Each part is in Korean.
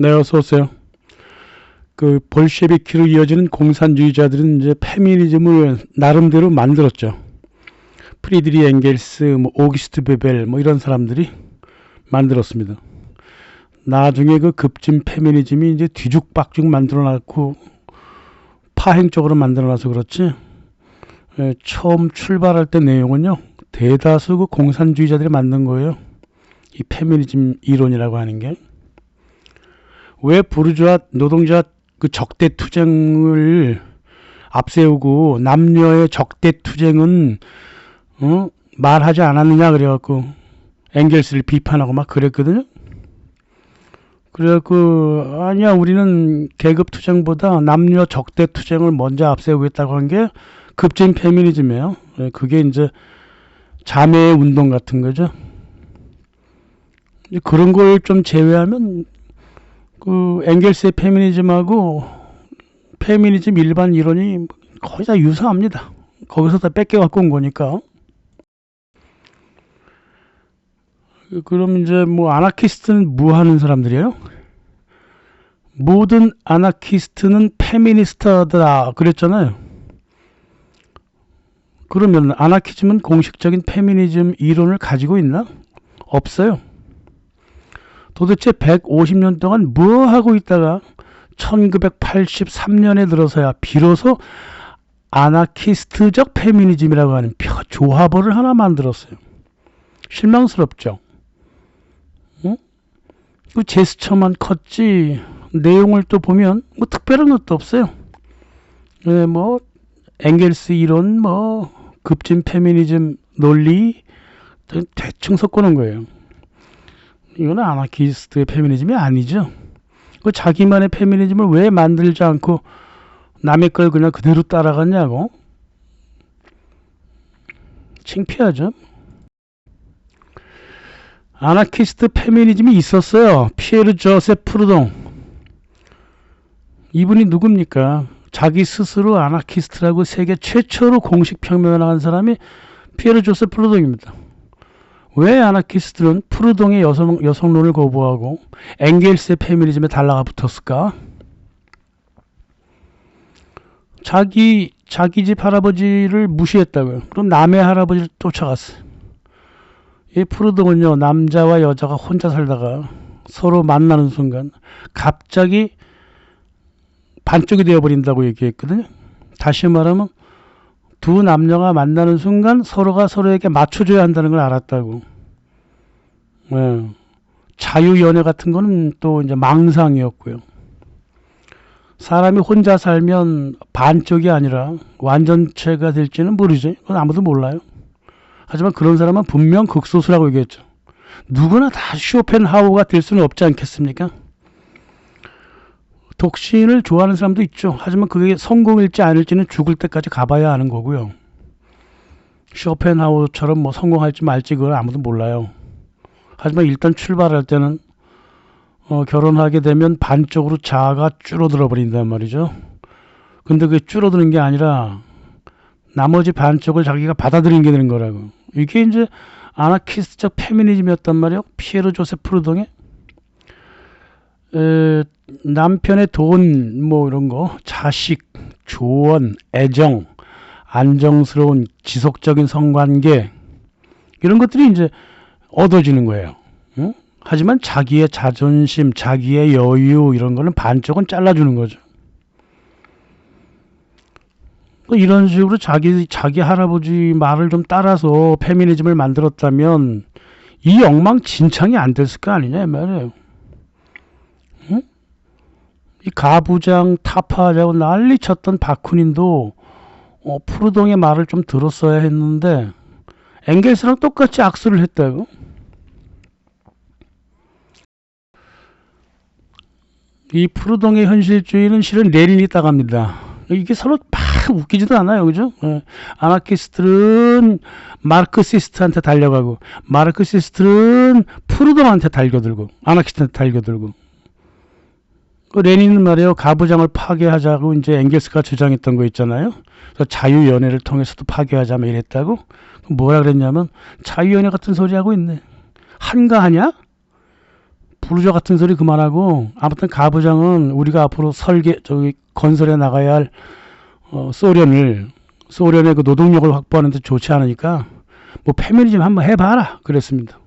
네, 어서 오세요. 그 볼셰비키로 이어지는 공산주의자들은 이제 페미니즘을 나름대로 만들었죠. 프리드리 엥겔스, 뭐 오기스트 베벨, 뭐 이런 사람들이 만들었습니다. 나중에 그 급진 페미니즘이 이제 뒤죽박죽 만들어놨고 파행적으로 만들어놔서 그렇지. 처음 출발할 때 내용은요, 대다수 그 공산주의자들이 만든 거예요. 이 페미니즘 이론이라고 하는 게. 왜 부르주아 노동자 그 적대 투쟁을 앞세우고 남녀의 적대 투쟁은 말하지 않았느냐 그래갖고 엥겔스를 비판하고 막 그랬거든요. 그래갖고 아니야, 우리는 계급 투쟁보다 남녀 적대 투쟁을 먼저 앞세우겠다고 한 게 급진 페미니즘이에요. 그게 이제 자매 운동 같은 거죠. 그런 걸 좀 제외하면 그 엥겔스의 페미니즘하고 페미니즘 일반 이론이 거의 다 유사합니다. 거기서 다 뺏겨 갖고 온 거니까. 그럼 이제 뭐 아나키스트는 뭐 하는 사람들이에요? 모든 아나키스트는 페미니스트다 그랬잖아요. 그러면 아나키즘은 공식적인 페미니즘 이론을 가지고 있나? 없어요. 도대체 150년 동안 뭐 하고 있다가 1983년에 들어서야 비로소 아나키스트적 페미니즘이라고 하는 조합어를 하나 만들었어요. 실망스럽죠. 그 제스처만 컸지 내용을 또 보면 뭐 특별한 것도 없어요. 뭐 엥겔스 이론, 뭐 급진 페미니즘 논리 대충 섞어놓은 거예요. 이건 아나키스트의 페미니즘이 아니죠. 그 자기만의 페미니즘을 왜 만들지 않고 남의 걸 그냥 그대로 따라갔냐고. 창피하죠. 아나키스트 페미니즘이 있었어요. 피에르 조셉 프루동. 이분이 누굽니까? 자기 스스로 아나키스트라고 세계 최초로 공식 평명을 한 사람이 피에르 조셉 프루동입니다. 왜 아나키스트는 프루동의 여성론을 거부하고 엥겔스의 페미니즘에 달라가 붙었을까? 자기 집 할아버지를 무시했다고요. 그럼 남의 할아버지를 쫓아갔어요. 이 프루동은요, 남자와 여자가 혼자 살다가 서로 만나는 순간 갑자기 반쪽이 되어버린다고 얘기했거든요. 다시 말하면 두 남녀가 만나는 순간 서로가 서로에게 맞춰줘야 한다는 걸 알았다고. 자유연애 같은 거는 또 이제 망상이었고요. 사람이 혼자 살면 반쪽이 아니라 완전체가 될지는 모르죠. 그건 아무도 몰라요. 하지만 그런 사람은 분명 극소수라고 얘기했죠. 누구나 다 쇼펜하우어가 될 수는 없지 않겠습니까? 독신을 좋아하는 사람도 있죠. 하지만 그게 성공일지 아닐지는 죽을 때까지 가봐야 하는 거고요. 쇼펜하우어처럼 뭐 성공할지 말지 그걸 아무도 몰라요. 하지만 일단 출발할 때는 결혼하게 되면 반쪽으로 자아가 줄어들어 버린단 말이죠. 근데 그게 줄어드는 게 아니라 나머지 반쪽을 자기가 받아들이게 되는 거라고. 이게 이제 아나키스트적 페미니즘이었단 말이에요. 피에르 조셉 프루동의 남편의 돈, 뭐 이런 거, 자식, 조언, 애정, 안정스러운 지속적인 성관계, 이런 것들이 이제 얻어지는 거예요. 응? 하지만 자기의 자존심, 자기의 여유, 이런 거는 반쪽은 잘라주는 거죠. 이런 식으로 자기 할아버지 말을 좀 따라서 페미니즘을 만들었다면 이 엉망진창이 안 됐을 거 아니냐, 이 말이에요. 응? 이 가부장 타파하자고 난리 쳤던 바쿠닌도 프루동의 말을 좀 들었어야 했는데 엥겔스랑 똑같이 악수를 했다고. 이 프루동의 현실주의는 실은 레닌이 따갑니다. 이게 서로 막 웃기지도 않아요, 그죠? 아나키스트는 마르크시스트한테 달려가고 마르크시스트는 프루동한테 달겨들고 아나키스트한테 달겨들고. 그 레닌은 말이에요, 가부장을 파괴하자고 이제 엥겔스가 주장했던 거 있잖아요. 그래서 자유연애를 통해서도 파괴하자 뭐 이랬다고. 뭐라 그랬냐면 자유연애 같은 소리 하고 있네. 한가하냐? 부르주아 같은 소리 그만하고 아무튼 가부장은 우리가 앞으로 건설해 나가야 할 소련의 그 노동력을 확보하는 데 좋지 않으니까 뭐 페미니즘 한번 해봐라 그랬습니다.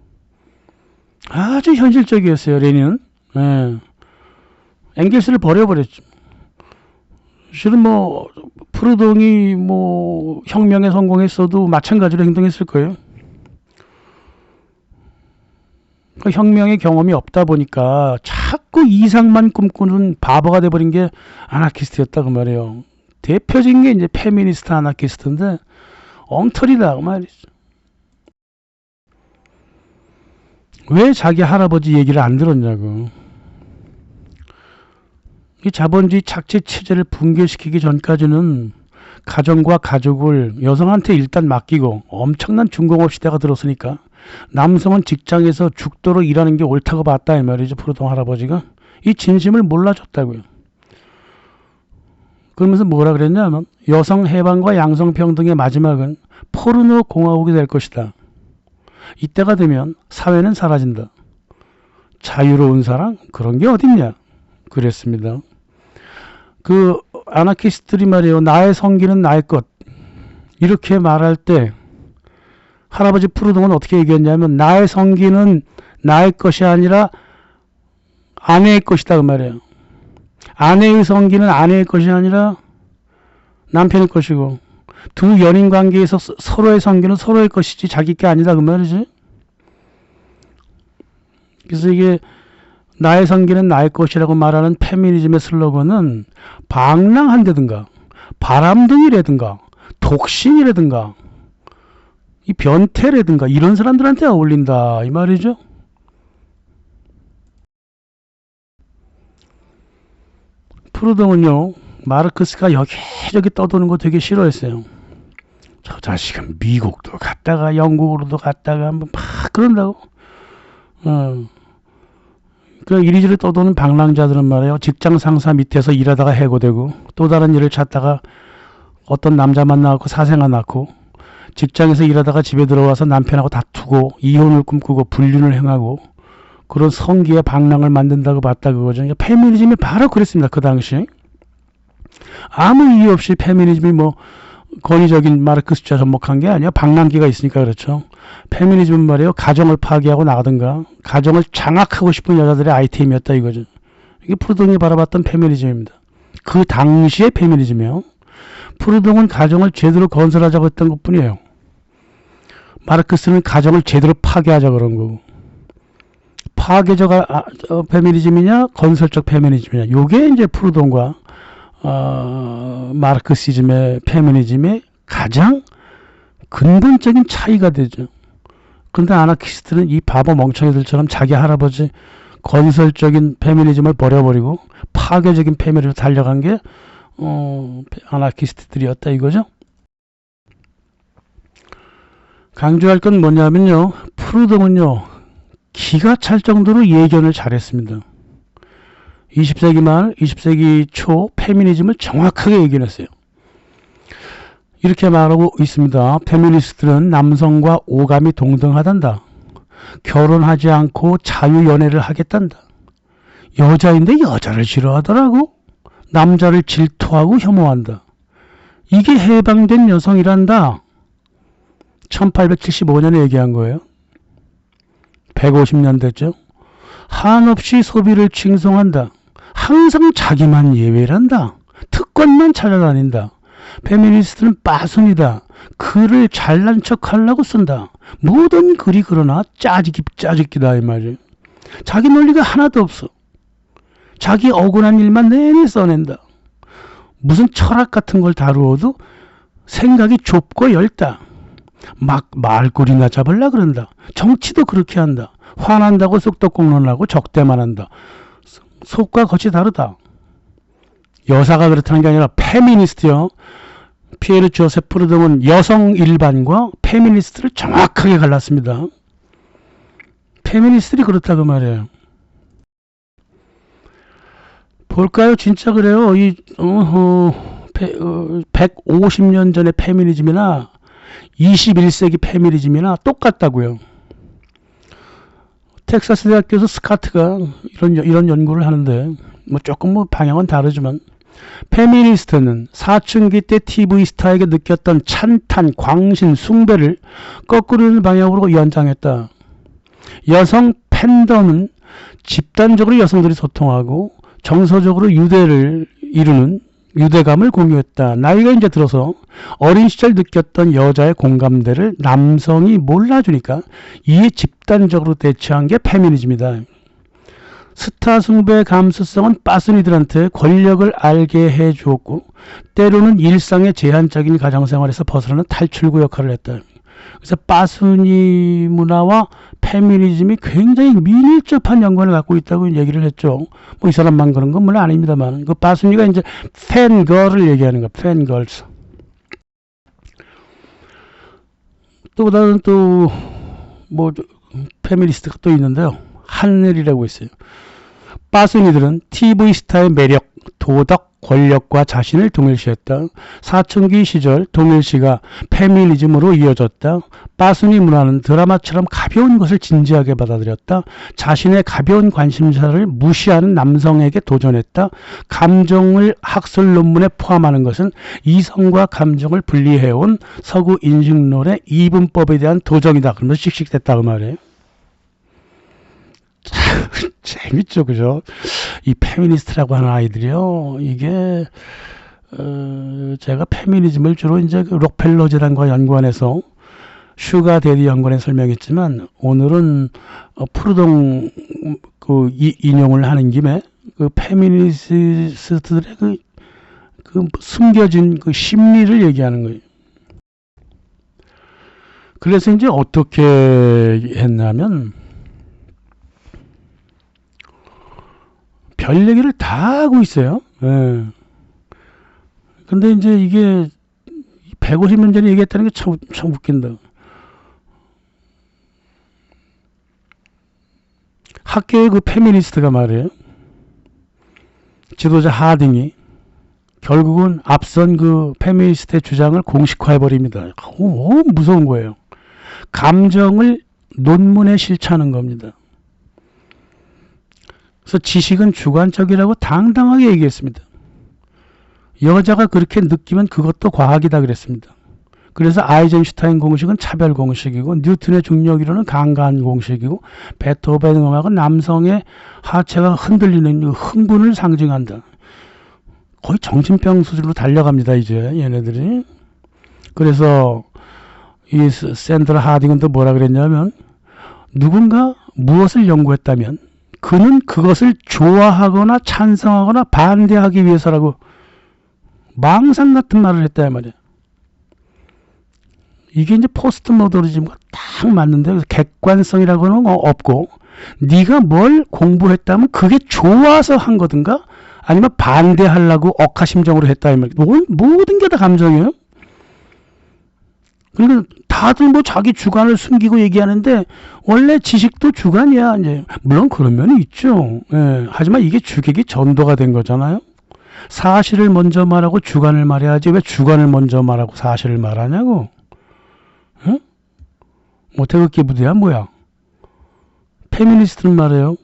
아주 현실적이었어요. 레닌은. 예. 엥겔스를 버려버렸죠. 실은 뭐 프루동이 뭐 혁명에 성공했어도 마찬가지로 행동했을 거예요. 그 혁명의 경험이 없다 보니까 자꾸 이상만 꿈꾸는 바보가 돼버린 게 아나키스트였다 그 말이에요. 대표적인 게 이제 페미니스트 아나키스트인데 엉터리다 그 말이죠. 왜 자기 할아버지 얘기를 안 들었냐고. 이 자본주의 착취 체제를 붕괴시키기 전까지는 가정과 가족을 여성한테 일단 맡기고 엄청난 중공업 시대가 들었으니까 남성은 직장에서 죽도록 일하는 게 옳다고 봤다 이 말이죠. 프루동 할아버지가 이 진심을 몰라줬다고요. 그러면서 뭐라 그랬냐면 여성 해방과 양성평등의 마지막은 포르노 공화국이 될 것이다. 이때가 되면 사회는 사라진다. 자유로운 사랑? 그런 게 어딨냐? 그랬습니다. 그 아나키스트들이 말이에요. 나의 성기는 나의 것. 이렇게 말할 때 할아버지 프루동은 어떻게 얘기했냐면 나의 성기는 나의 것이 아니라 아내의 것이다 그 말이에요. 아내의 성기는 아내의 것이 아니라 남편의 것이고 두 연인 관계에서 서로의 성기는 서로의 것이지 자기 게 아니다 그 말이지. 그래서 이게 나의 성기는 나의 것이라고 말하는 페미니즘의 슬로건은 방랑한다든가 바람둥이라든가 독신이라든가 이 변태라든가 이런 사람들한테 어울린다 이 말이죠. 프루동은요 마르크스가 여기저기 떠도는 거 되게 싫어했어요. 저 자식은 미국도 갔다가 영국으로도 갔다가 막 그런다고. 그 이리저리 떠도는 방랑자들은 말이에요. 직장 상사 밑에서 일하다가 해고되고 또 다른 일을 찾다가 어떤 남자 만나고 사생아 낳고 직장에서 일하다가 집에 들어와서 남편하고 다투고 이혼을 꿈꾸고 불륜을 행하고 그런 성기의 방랑을 만든다고 봤다 그거죠. 그러니까 페미니즘이 바로 그랬습니다. 그 당시 아무 이유 없이 페미니즘이 뭐 권위적인 마르크스주의에 접목한 게 아니야. 방랑기가 있으니까 그렇죠. 페미니즘은 말이에요. 가정을 파괴하고 나가든가 가정을 장악하고 싶은 여자들의 아이템이었다 이거죠. 이게 프루동이 바라봤던 페미니즘입니다. 그 당시의 페미니즘이요. 프루동은 가정을 제대로 건설하자고 했던 것뿐이에요. 마르크스는 가정을 제대로 파괴하자 그런 거고. 파괴적 페미니즘이냐 건설적 페미니즘이냐 요게 이제 프루동과 마르크시즘의 페미니즘의 가장 근본적인 차이가 되죠. 그런데 아나키스트는 이 바보 멍청이들처럼 자기 할아버지 건설적인 페미니즘을 버려버리고 파괴적인 페미니즘으로 달려간 게 아나키스트들이었다 이거죠. 강조할 건 뭐냐면요. 프루동은요. 기가 찰 정도로 예견을 잘했습니다. 20세기 말, 20세기 초 페미니즘을 정확하게 예견했어요. 이렇게 말하고 있습니다. 페미니스트들은 남성과 오감이 동등하단다. 결혼하지 않고 자유연애를 하겠단다. 여자인데 여자를 싫어하더라고. 남자를 질투하고 혐오한다. 이게 해방된 여성이란다. 1875년에 얘기한 거예요. 150년 됐죠. 한없이 소비를 칭송한다. 항상 자기만 예외란다. 특권만 찾아다닌다. 페미니스트는 빠순이다. 글을 잘난 척하려고 쓴다. 모든 글이 그러나 짜깁기다 이 말이에요. 자기 논리가 하나도 없어. 자기 억울한 일만 내내 써낸다. 무슨 철학 같은 걸 다루어도 생각이 좁고 얇다. 막 말꼬리나 잡으려 그런다. 정치도 그렇게 한다. 화난다고 쑥덕공론하고 적대만 한다. 속과 겉이 다르다. 여사가 그렇다는 게 아니라 페미니스트요. 피에르 조세프 프루동은 여성 일반과 페미니스트를 정확하게 갈랐습니다. 페미니스트들이 그렇다고 말이에요. 볼까요? 진짜 그래요. 150년 전의 페미니즘이나 21세기 페미니즘이나 똑같다고요. 텍사스 대학교에서 스카트가 이런 연구를 하는데, 뭐 조금 뭐 방향은 다르지만, 페미니스트는 사춘기 때 TV 스타에게 느꼈던 찬탄, 광신, 숭배를 거꾸로 방향으로 연장했다. 여성 팬덤은 집단적으로 여성들이 소통하고 정서적으로 유대를 이루는 유대감을 공유했다. 나이가 이제 들어서 어린 시절 느꼈던 여자의 공감대를 남성이 몰라주니까 이에 집단적으로 대처한 게 페미니즘이다. 스타 숭배의 감수성은 빠순이들한테 권력을 알게 해주었고 때로는 일상의 제한적인 가정생활에서 벗어나는 탈출구 역할을 했다. 그래서 빠순이 문화와 페미니즘이 굉장히 밀접한 연관을 갖고 있다고 얘기를 했죠. 뭐 이 사람만 그런 건 물론 아닙니다만, 그 빠순이가 이제 팬걸을 얘기하는 거, 팬걸스. 또 그다음 또 뭐 페미니스트가 또 있는데요. 하늘이라고 있어요. 빠순이들은 TV 스타의 매력, 도덕, 권력과 자신을 동일시했다. 사춘기 시절 동일시가 페미니즘으로 이어졌다. 빠순이 문화는 드라마처럼 가벼운 것을 진지하게 받아들였다. 자신의 가벼운 관심사를 무시하는 남성에게 도전했다. 감정을 학술 논문에 포함하는 것은 이성과 감정을 분리해온 서구 인식론의 이분법에 대한 도전이다. 그러면서 씩씩댔다 그 말이에요. 재밌죠, 그죠? 이 페미니스트라고 하는 아이들이요, 이게 제가 페미니즘을 주로 이제 그 록펠러 재단과 연관해서 슈가 데디 연관에 설명했지만, 오늘은 푸르동 그 인용을 하는 김에 그 페미니스트들의 그 숨겨진 그 심리를 얘기하는 거예요. 그래서 이제 어떻게 했냐면, 별 얘기를 다 하고 있어요. 예. 근데 이제 이게 150년 전에 얘기했다는 게 참 웃긴다. 학교의 그 페미니스트가 말이에요. 지도자 하딩이 결국은 앞선 그 페미니스트의 주장을 공식화해버립니다. 무서운 거예요. 감정을 논문에 실천하는 겁니다. 그래서 지식은 주관적이라고 당당하게 얘기했습니다. 여자가 그렇게 느끼면 그것도 과학이다 그랬습니다. 그래서 아이젠슈타인 공식은 차별 공식이고, 뉴턴의 중력이론은 강간 공식이고, 베토벤 음악은 남성의 하체가 흔들리는 흥분을 상징한다. 거의 정신병 수준으로 달려갑니다, 이제 얘네들이. 그래서 이 샌드라 하딩은 또 뭐라 그랬냐면, 누군가 무엇을 연구했다면 그는 그것을 좋아하거나 찬성하거나 반대하기 위해서라고 망상 같은 말을 했다 말이야. 이게 이제 포스트 모더니즘과 딱 맞는데, 객관성이라고 하는 건 없고, 네가 뭘 공부했다면 그게 좋아서 한 거든가 아니면 반대하려고 억하심정으로 했다 이 말이야. 모든 게 다 감정이에요. 그러니까 다들 뭐 자기 주관을 숨기고 얘기하는데, 원래 지식도 주관이야. 이제 물론 그런 면이 있죠. 예. 하지만 이게 주객이 전도가 된 거잖아요. 사실을 먼저 말하고 주관을 말해야지 왜 주관을 먼저 말하고 사실을 말하냐고. 응? 뭐 태극기 부대야 뭐야. 페미니스트는 말이에요.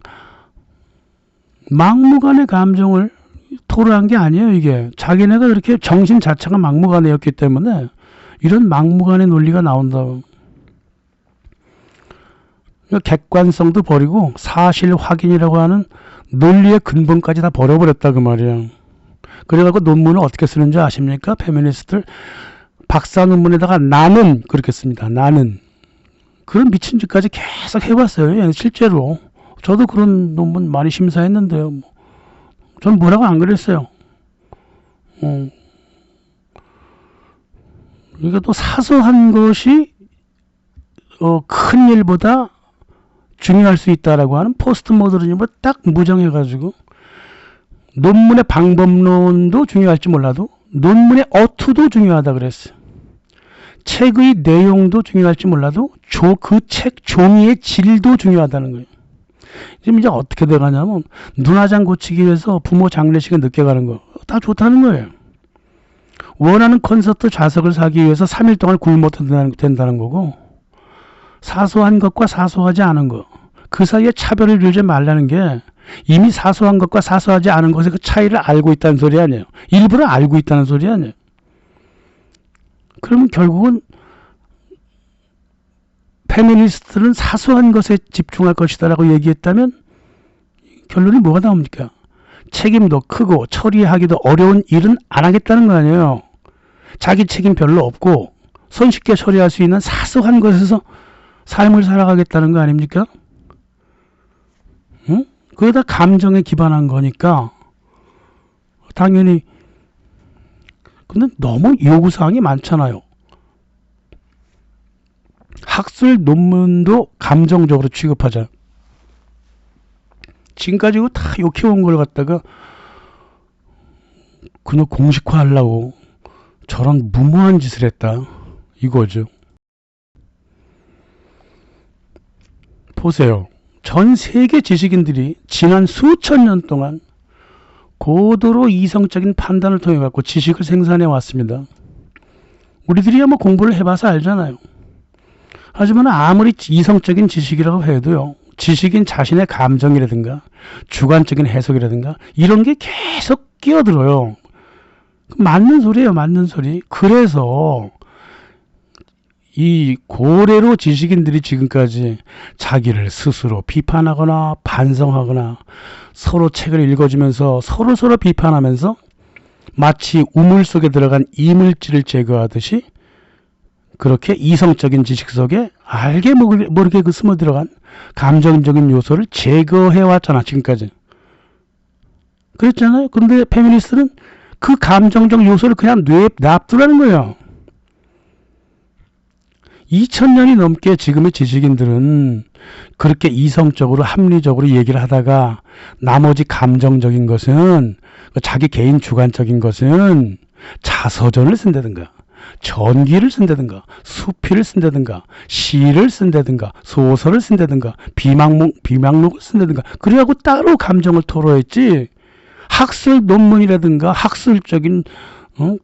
막무가내 감정을 토로한 게 아니에요. 이게 자기네가 그렇게 정신 자체가 막무가내였기 때문에 이런 막무가내 논리가 나온다고. 객관성도 버리고 사실 확인이라고 하는 논리의 근본까지 다 버려버렸다 그 말이야. 그래갖고 논문을 어떻게 쓰는지 아십니까? 페미니스트들 박사 논문에다가 나는 그렇게 씁니다. 나는. 그런 미친 짓까지 계속 해봤어요. 실제로. 저도 그런 논문 많이 심사했는데요. 전 뭐라고 안 그랬어요. 이게 또 사소한 것이 큰 일보다 중요할 수 있다라고 하는 포스트 모더니즘을 딱 무정해가지고, 논문의 방법론도 중요할지 몰라도 논문의 어투도 중요하다 그랬어요. 책의 내용도 중요할지 몰라도 그 책 종이의 질도 중요하다는 거예요. 지금 이제 어떻게 돼가냐면, 눈화장 고치기 위해서 부모 장례식에 늦게 가는 거 다 좋다는 거예요. 원하는 콘서트 좌석을 사기 위해서 3일 동안 굶어도 된다는 거고, 사소한 것과 사소하지 않은 것, 그 사이에 차별을 두지 말라는 게 이미 사소한 것과 사소하지 않은 것의 그 차이를 알고 있다는 소리 아니에요. 일부러 알고 있다는 소리 아니에요. 그러면 결국은 페미니스트는 사소한 것에 집중할 것이다 라고 얘기했다면 결론이 뭐가 나옵니까? 책임도 크고 처리하기도 어려운 일은 안 하겠다는 거 아니에요. 자기 책임 별로 없고 손쉽게 처리할 수 있는 사소한 것에서 삶을 살아가겠다는 거 아닙니까? 응? 그게 다 감정에 기반한 거니까 당연히. 근데 너무 요구사항이 많잖아요. 학술 논문도 감정적으로 취급하자. 지금까지 이거 다 욕해온 걸 갖다가 그냥 공식화하려고 저런 무모한 짓을 했다 이거죠. 보세요. 전 세계 지식인들이 지난 수천 년 동안 고도로 이성적인 판단을 통해 갖고 지식을 생산해 왔습니다. 우리들이야 뭐 공부를 해봐서 알잖아요. 하지만 아무리 이성적인 지식이라고 해도요, 지식인 자신의 감정이라든가 주관적인 해석이라든가 이런 게 계속 끼어들어요. 맞는 소리예요, 맞는 소리. 그래서 이 고래로 지식인들이 지금까지 자기를 스스로 비판하거나 반성하거나 서로 책을 읽어주면서 서로 비판하면서 마치 우물 속에 들어간 이물질을 제거하듯이 그렇게 이성적인 지식 속에 알게 모르게 그 숨어 들어간 감정적인 요소를 제거해 왔잖아, 지금까지. 그랬잖아요. 근데 페미니스트는 그 감정적 요소를 그냥 놔두라는 거예요. 2000년이 넘게 지금의 지식인들은 그렇게 이성적으로 합리적으로 얘기를 하다가 나머지 감정적인 것은, 자기 개인 주관적인 것은 자서전을 쓴다든가 전기를 쓴다든가 수필을 쓴다든가 시를 쓴다든가 소설을 쓴다든가 비망록을 쓴다든가 그래갖고 따로 감정을 토로했지, 학술 논문이라든가 학술적인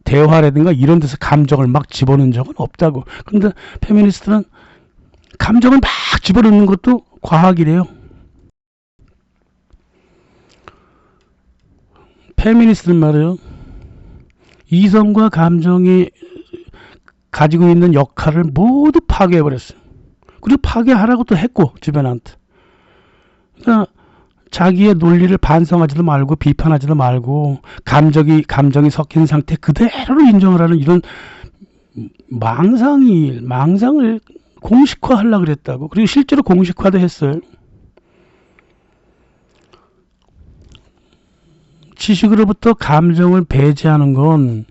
대화라든가 이런 데서 감정을 막 집어넣은 적은 없다고. 근데 페미니스트는 감정을 막 집어넣는 것도 과학이래요. 페미니스트는 말이에요, 이성과 감정이 가지고 있는 역할을 모두 파괴해버렸어요. 그리고 파괴하라고 또 했고, 주변한테. 그러니까 자기의 논리를 반성하지도 말고 비판하지도 말고 감정이 섞인 상태 그대로 인정을 하는 이런 망상을 공식화하려고 그랬다고. 그리고 실제로 공식화도 했어요. 지식으로부터 감정을 배제하는 건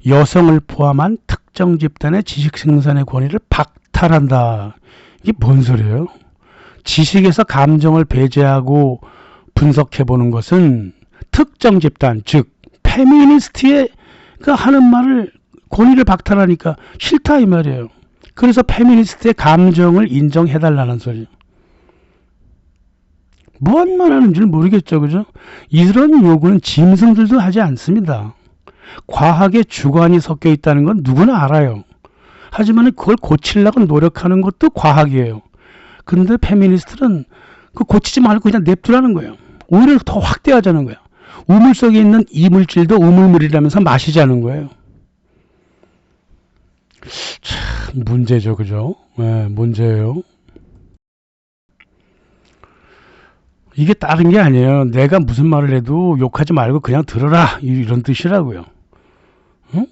여성을 포함한 특정 집단의 지식 생산의 권리를 박탈한다. 이게 뭔 소리예요? 지식에서 감정을 배제하고 분석해보는 것은 특정 집단, 즉 페미니스트의 그 하는 말을 권위를 박탈하니까 싫다 이 말이에요. 그래서 페미니스트의 감정을 인정해달라는 소리예요. 뭔 말하는 줄 모르겠죠, 그죠? 이런 요구는 짐승들도 하지 않습니다. 과학의 주관이 섞여 있다는 건 누구나 알아요. 하지만 그걸 고치려고 노력하는 것도 과학이에요. 근데 페미니스트는 그 고치지 말고 그냥 냅두라는 거예요. 오히려 더 확대하자는 거예요. 우물 속에 있는 이물질도 우물물이라면서 마시자는 거예요. 참 문제죠, 그죠? 네, 문제예요. 이게 다른 게 아니에요. 내가 무슨 말을 해도 욕하지 말고 그냥 들어라, 이런 뜻이라고요. 응?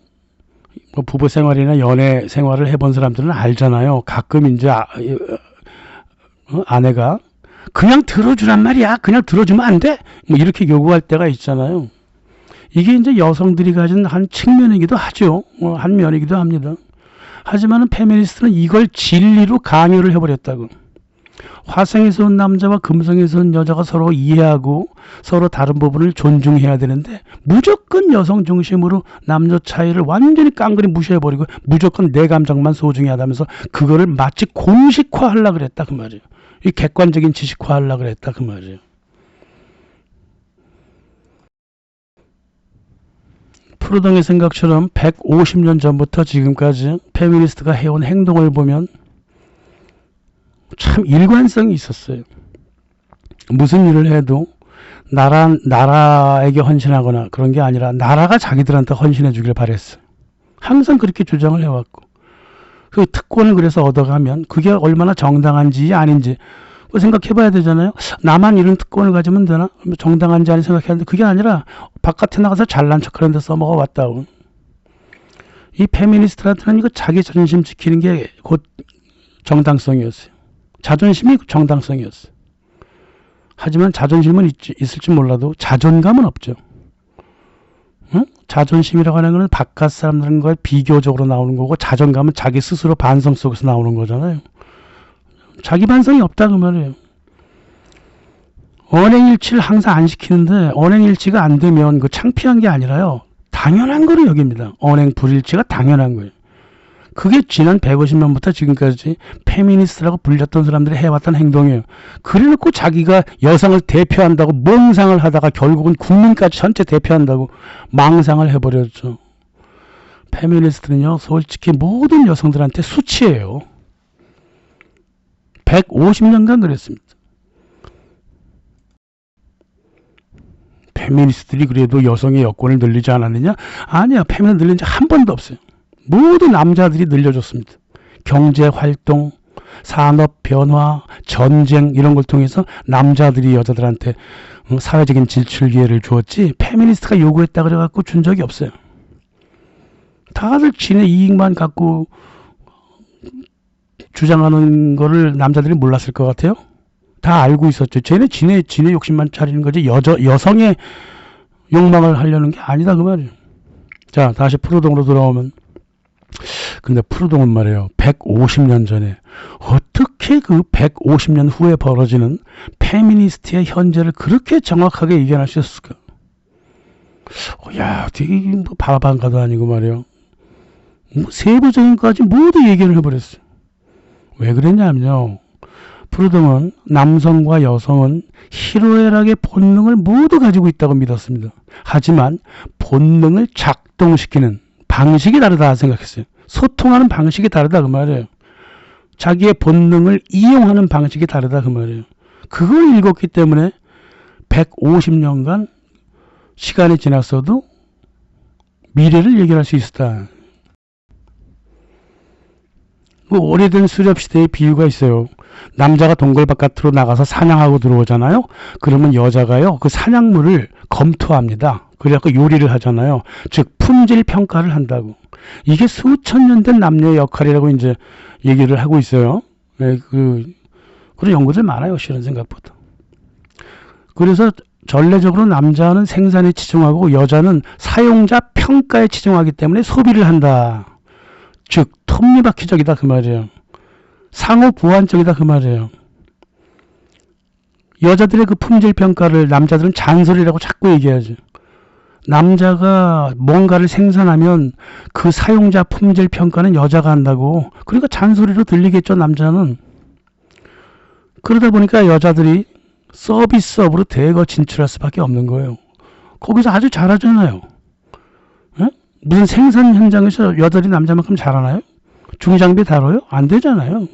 뭐 부부 생활이나 연애 생활을 해본 사람들은 알잖아요. 가끔 이제 아내가 그냥 들어주란 말이야, 그냥 들어주면 안 돼? 뭐 이렇게 요구할 때가 있잖아요. 이게 이제 여성들이 가진 한 측면이기도 하죠. 한 면이기도 합니다. 하지만 페미니스트는 이걸 진리로 강요를 해버렸다고. 화성에서 온 남자와 금성에서 온 여자가 서로 이해하고 서로 다른 부분을 존중해야 되는데 무조건 여성 중심으로 남녀 차이를 완전히 깡그리 무시해버리고 무조건 내 감정만 소중히 하다면서 그거를 마치 공식화하려고 그랬다 그 말이에요. 이 객관적인 지식화하려고 그랬다 그 말이에요. 프로동의 생각처럼 150년 전부터 지금까지 페미니스트가 해온 행동을 보면 참 일관성이 있었어요. 무슨 일을 해도 나라에게 헌신하거나 그런 게 아니라 나라가 자기들한테 헌신해 주길 바랬어. 항상 그렇게 주장을 해왔고, 그 특권을 그래서 얻어가면 그게 얼마나 정당한지 아닌지 생각해 봐야 되잖아요. 나만 이런 특권을 가지면 되나? 정당한지 아닌지 생각했는데 그게 아니라 바깥에 나가서 잘난 척하는 데 써먹어 왔다고. 이 페미니스트한테는 이거 자기 자존심 지키는 게 곧 정당성이었어요. 자존심이 정당성이었어요. 하지만 자존심은 있을지 몰라도 자존감은 없죠. 응? 자존심이라고 하는 것은 바깥 사람들과 비교적으로 나오는 거고, 자존감은 자기 스스로 반성 속에서 나오는 거잖아요. 자기 반성이 없다 그 말이에요. 언행일치를 항상 안 시키는데 언행일치가 안 되면 그 창피한 게 아니라요, 당연한 거로 여깁니다. 언행 불일치가 당연한 거예요. 그게 지난 150년부터 지금까지 페미니스트라고 불렸던 사람들이 해왔던 행동이에요. 그래놓고 자기가 여성을 대표한다고 몽상을 하다가 결국은 국민까지 전체 대표한다고 망상을 해버렸죠. 페미니스트는요, 솔직히 모든 여성들한테 수치예요. 150년간 그랬습니다. 페미니스트들이 그래도 여성의 여권을 늘리지 않았느냐? 아니야. 페미니스트 늘린 적 한 번도 없어요. 모든 남자들이 늘려줬습니다. 경제활동, 산업 변화, 전쟁 이런 걸 통해서 남자들이 여자들한테 사회적인 진출 기회를 주었지, 페미니스트가 요구했다 그래갖고 준 적이 없어요. 다들 지네 이익만 갖고 주장하는 거를 남자들이 몰랐을 것 같아요. 다 알고 있었죠. 쟤네 지네 욕심만 차리는 거지 여성의 욕망을 하려는 게 아니다 그 말이에요. 자, 다시 프루동으로 돌아오면, 근데 프루동은 말이에요, 150년 전에 어떻게 그 150년 후에 벌어지는 페미니스트의 현재를 그렇게 정확하게 이겨낼 수 있었을까? 야, 되게 뭐 바방가도 아니고 말이에요, 세부적인 것까지 모두 얘기를 해버렸어요. 왜 그랬냐면요, 프루동은 남성과 여성은 희로애락의 본능을 모두 가지고 있다고 믿었습니다. 하지만 본능을 작동시키는 방식이 다르다 생각했어요. 소통하는 방식이 다르다 그 말이에요. 자기의 본능을 이용하는 방식이 다르다 그 말이에요. 그걸 읽었기 때문에 150년간 시간이 지났어도 미래를 예견할 수 있었다. 그 오래된 수렵시대의 비유가 있어요. 남자가 동굴 바깥으로 나가서 사냥하고 들어오잖아요. 그러면 여자가요, 그 사냥물을 검토합니다. 그래갖고 요리를 하잖아요. 즉 품질 평가를 한다고. 이게 수천 년 된 남녀의 역할이라고 이제 얘기를 하고 있어요. 네, 그런 연구들 많아요, 실은 생각보다. 그래서 전례적으로 남자는 생산에 치중하고 여자는 사용자 평가에 치중하기 때문에 소비를 한다. 즉 톱니바퀴적이다 그 말이에요. 상호 보완적이다 그 말이에요. 여자들의 그 품질 평가를 남자들은 잔소리라고 자꾸 얘기하죠. 남자가 뭔가를 생산하면 그 사용자 품질 평가는 여자가 한다고. 그러니까 잔소리로 들리겠죠, 남자는. 그러다 보니까 여자들이 서비스업으로 대거 진출할 수밖에 없는 거예요. 거기서 아주 잘하잖아요. 에? 무슨 생산 현장에서 여자들이 남자만큼 잘하나요? 중장비 다뤄요? 안 되잖아요.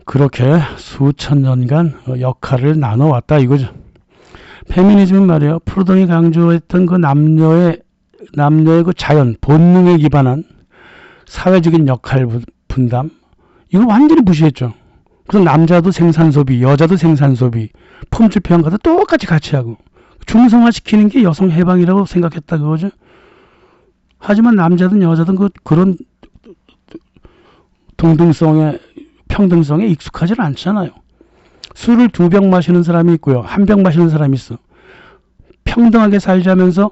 그렇게 수천 년간 역할을 나눠왔다 이거죠. 페미니즘은 말이에요, 프루동이 강조했던 그 남녀의 그 자연, 본능에 기반한 사회적인 역할 분담, 이걸 완전히 무시했죠. 그래서 남자도 생산 소비, 여자도 생산 소비, 품질 평가도 똑같이 같이 하고 중성화시키는 게 여성 해방이라고 생각했다 그거죠. 하지만 남자든 여자든 그런 동등성에, 평등성에 익숙하지 않잖아요. 술을 2병 마시는 사람이 있고요, 1병 마시는 사람이 있어. 평등하게 살자면서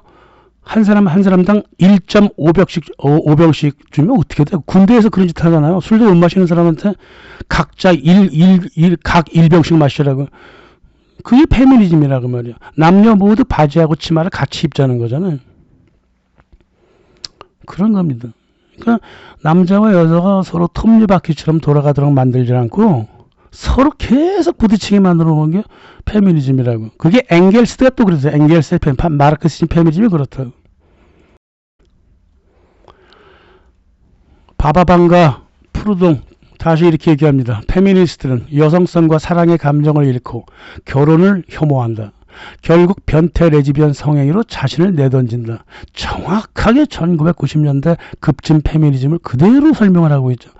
한 사람당 1.5병씩 주면 어떻게 돼요? 군대에서 그런 짓 하잖아요. 술도 못 마시는 사람한테 각자 각 1병씩 마시라고. 그게 페미니즘이라고 말이야. 남녀 모두 바지하고 치마를 같이 입자는 거잖아요. 그런 겁니다. 그러니까 남자와 여자가 서로 톱니바퀴처럼 돌아가도록 만들지 않고 서로 계속 부딪히게 만들어 놓은 게 페미니즘이라고. 그게 엥겔스가 또 그랬어요. 엥겔스의 마르크스즘 페미니즘이 그렇다고. 바바방가, 프루동 다시 이렇게 얘기합니다. 페미니스트는 여성성과 사랑의 감정을 잃고 결혼을 혐오한다. 결국 변태 레즈비언 성행위로 자신을 내던진다. 정확하게 1990년대 급진 페미니즘을 그대로 설명을 하고 있죠.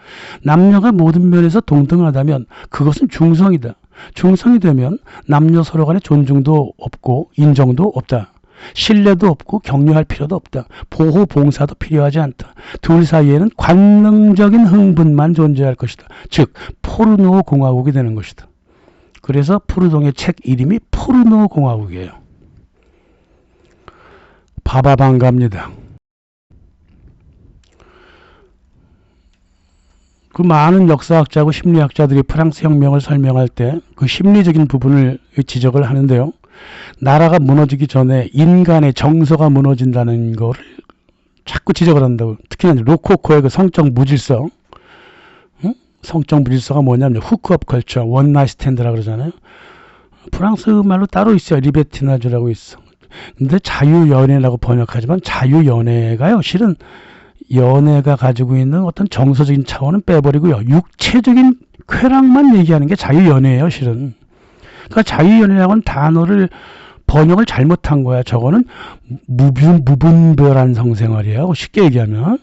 남녀가 모든 면에서 동등하다면 그것은 중성이다. 중성이 되면 남녀 서로 간의 존중도 없고 인정도 없다. 신뢰도 없고 격려할 필요도 없다. 보호 봉사도 필요하지 않다. 둘 사이에는 관능적인 흥분만 존재할 것이다. 즉 포르노 공화국이 되는 것이다. 그래서 푸르동의 책 이름이 포르노 공화국이에요. 바바방갑니다. 그 많은 역사학자하고 심리학자들이 프랑스 혁명을 설명할 때 그 심리적인 부분을 지적을 하는데요. 나라가 무너지기 전에 인간의 정서가 무너진다는 거를 자꾸 지적을 한다고. 특히나 로코코의 그 성적 무질서. 성적 무질서가 뭐냐면 후크업 컬처, 원나잇 스탠드라고 그러잖아요. 프랑스 말로 따로 있어요. 리베티나주라고 있어. 근데 자유연애라고 번역하지만 자유연애가요. 실은 연애가 가지고 있는 어떤 정서적인 차원은 빼버리고요. 육체적인 쾌락만 얘기하는 게 자유연애예요. 실은. 그러니까 자유연애라고는 단어를 번역을 잘못한 거야. 저거는 무분별한 성생활이에요. 쉽게 얘기하면.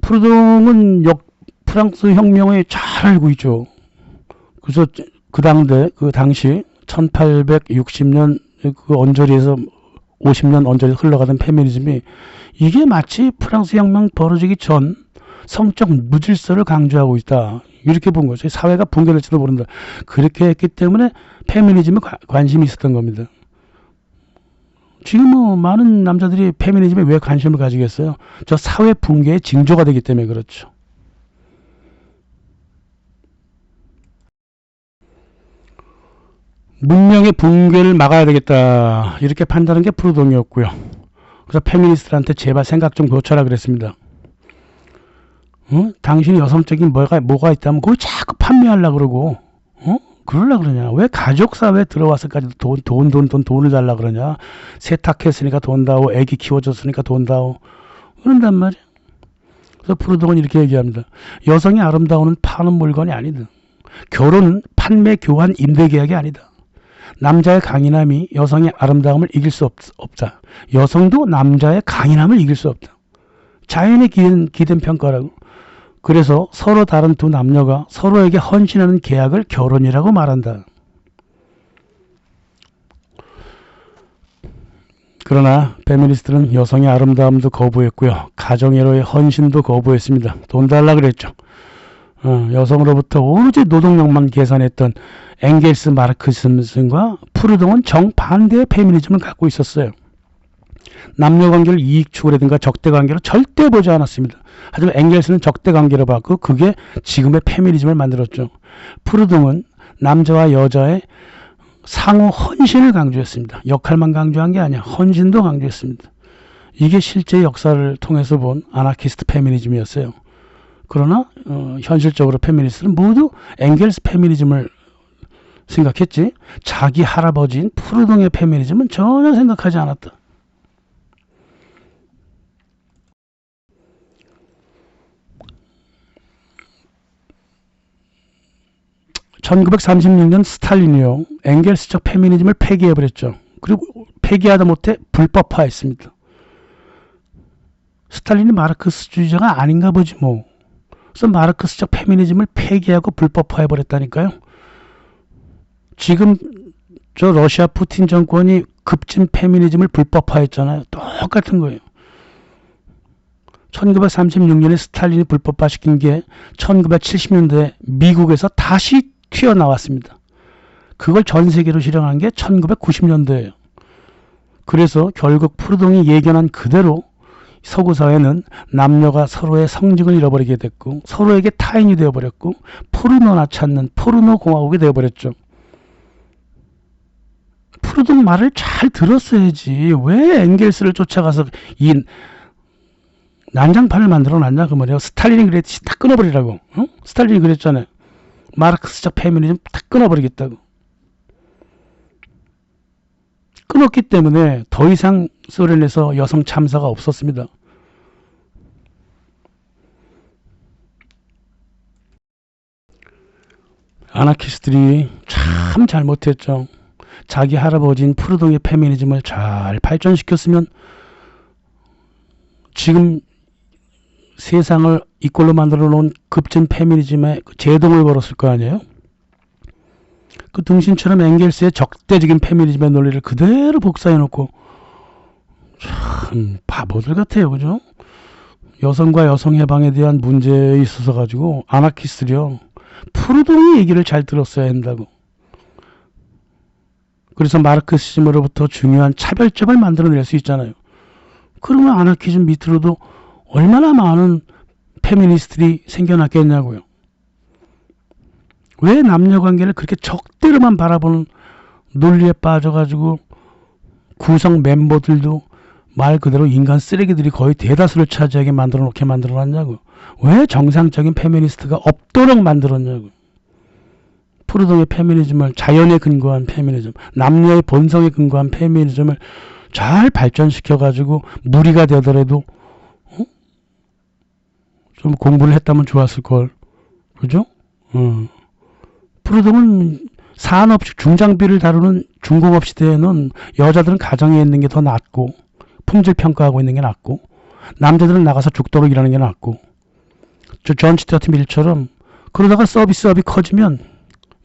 푸르동은 프랑스 혁명에 잘 알고 있죠. 그래서 그 당시 1860년 그 언저리에서 50년 언저리 흘러가던 페미니즘이 이게 마치 프랑스 혁명 벌어지기 전 성적 무질서를 강조하고 있다. 이렇게 본 거죠. 사회가 붕괴될지도 모른다. 그렇게 했기 때문에 페미니즘에 관심이 있었던 겁니다. 지금 뭐 많은 남자들이 페미니즘에 왜 관심을 가지겠어요? 저 사회 붕괴의 징조가 되기 때문에 그렇죠. 문명의 붕괴를 막아야 되겠다. 이렇게 판단한 게 푸르동이었고요. 그래서 페미니스트한테 제발 생각 좀 고쳐라 그랬습니다. 당신이 여성적인 뭐가 있다면 그걸 자꾸 판매하려고 그러고 그러려고 그러냐. 왜 가족사회에 들어와서까지 돈을 달라 그러냐. 세탁했으니까 돈 다오. 애기 키워줬으니까 돈 다오. 그런단 말이야. 그래서 푸르동은 이렇게 얘기합니다. 여성이 아름다움은 파는 물건이 아니다. 결혼은 판매, 교환, 임대 계약이 아니다. 남자의 강인함이 여성의 아름다움을 이길 수 없다. 여성도 남자의 강인함을 이길 수 없다. 자연에 기댄 평가라고. 그래서 서로 다른 두 남녀가 서로에게 헌신하는 계약을 결혼이라고 말한다. 그러나 페미니스트는 여성의 아름다움도 거부했고요. 가정애로의 헌신도 거부했습니다. 돈 달라 그랬죠. 여성으로부터 오로지 노동력만 계산했던 엥겔스 마르크스과 푸르동은 정반대의 페미니즘을 갖고 있었어요. 남녀관계를 이익추구라든가 적대관계로 절대 보지 않았습니다. 하지만 엥겔스는 적대관계로 봤고 그게 지금의 페미니즘을 만들었죠. 푸르동은 남자와 여자의 상호 헌신을 강조했습니다. 역할만 강조한 게 아니야. 헌신도 강조했습니다. 이게 실제 역사를 통해서 본 아나키스트 페미니즘이었어요. 그러나 현실적으로 페미니스트는 모두 엥겔스 페미니즘을 생각했지 자기 할아버지인 푸르동의 페미니즘은 전혀 생각하지 않았다. 1936년 스탈린이요. 엥겔스적 페미니즘을 폐기해버렸죠. 그리고 폐기하다 못해 불법화했습니다. 스탈린이 마르크스주의자가 아닌가 보지 뭐. 그래서 마르크스적 페미니즘을 폐기하고 불법화해버렸다니까요. 지금 저 러시아 푸틴 정권이 급진 페미니즘을 불법화했잖아요. 똑같은 거예요. 1936년에 스탈린이 불법화시킨 게 1970년대 미국에서 다시 튀어나왔습니다. 그걸 전 세계로 실행한 게 1990년대예요. 그래서 결국 푸르동이 예견한 그대로 서구 사회는 남녀가 서로의 성직을 잃어버리게 됐고 서로에게 타인이 되어버렸고 포르노나 찾는 포르노 공화국이 되어버렸죠. 푸르동 말을 잘 들었어야지. 왜 엥겔스를 쫓아가서 이 난장판을 만들어놨냐 그 말이에요. 스탈린이 그랬지. 다 끊어버리라고. 스탈린이 그랬잖아요. 마르크스적 페미니즘 다 끊어버리겠다고. 끊었기 때문에 더 이상 소련에서 여성 참사가 없었습니다. 아나키스트들이 참 잘못했죠. 자기 할아버지인 푸르동의 페미니즘을 잘 발전시켰으면 지금 세상을 이꼴로 만들어 놓은 급진 페미니즘에 제동을 걸었을 거 아니에요. 그 등신처럼 엥겔스의 적대적인 페미니즘의 논리를 그대로 복사해 놓고 참 바보들 같아요. 그죠? 여성과 여성 해방에 대한 문제에 있어서 가지고 아나키스트요. 푸르동의 얘기를 잘 들었어야 한다고. 그래서 마르크시즘으로부터 중요한 차별점을 만들어낼 수 있잖아요. 그러면 아나키즘 밑으로도 얼마나 많은 페미니스트들이 생겨났겠냐고요. 왜 남녀관계를 그렇게 적대로만 바라보는 논리에 빠져가지고 구성 멤버들도 말 그대로 인간 쓰레기들이 거의 대다수를 차지하게 만들어 놓게 만들어놨냐고. 왜 정상적인 페미니스트가 없도록 만들었냐고. 푸르동의 페미니즘을 자연에 근거한 페미니즘, 남녀의 본성에 근거한 페미니즘을 잘 발전시켜가지고 무리가 되더라도 좀 공부를 했다면 좋았을 걸. 그죠? 푸르동은 산업 중장비를 다루는 중공업 시대에는 여자들은 가정에 있는 게 더 낫고 품질 평가하고 있는 게 낫고 남자들은 나가서 죽도록 일하는 게 낫고 존 스튜어트 밀처럼 그러다가 서비스업이 커지면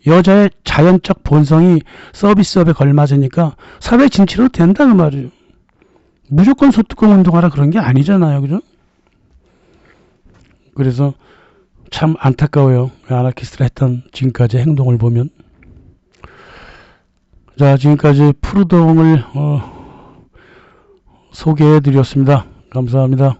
여자의 자연적 본성이 서비스업에 걸맞으니까 사회 진치로 된다 그 말이에요. 무조건 소뚜껑 운동하라 그런 게 아니잖아요. 그죠? 그래서 참 안타까워요. 아나키스트가 했던 지금까지 행동을 보면. 자, 지금까지 푸르동을 소개해 드렸습니다. 감사합니다.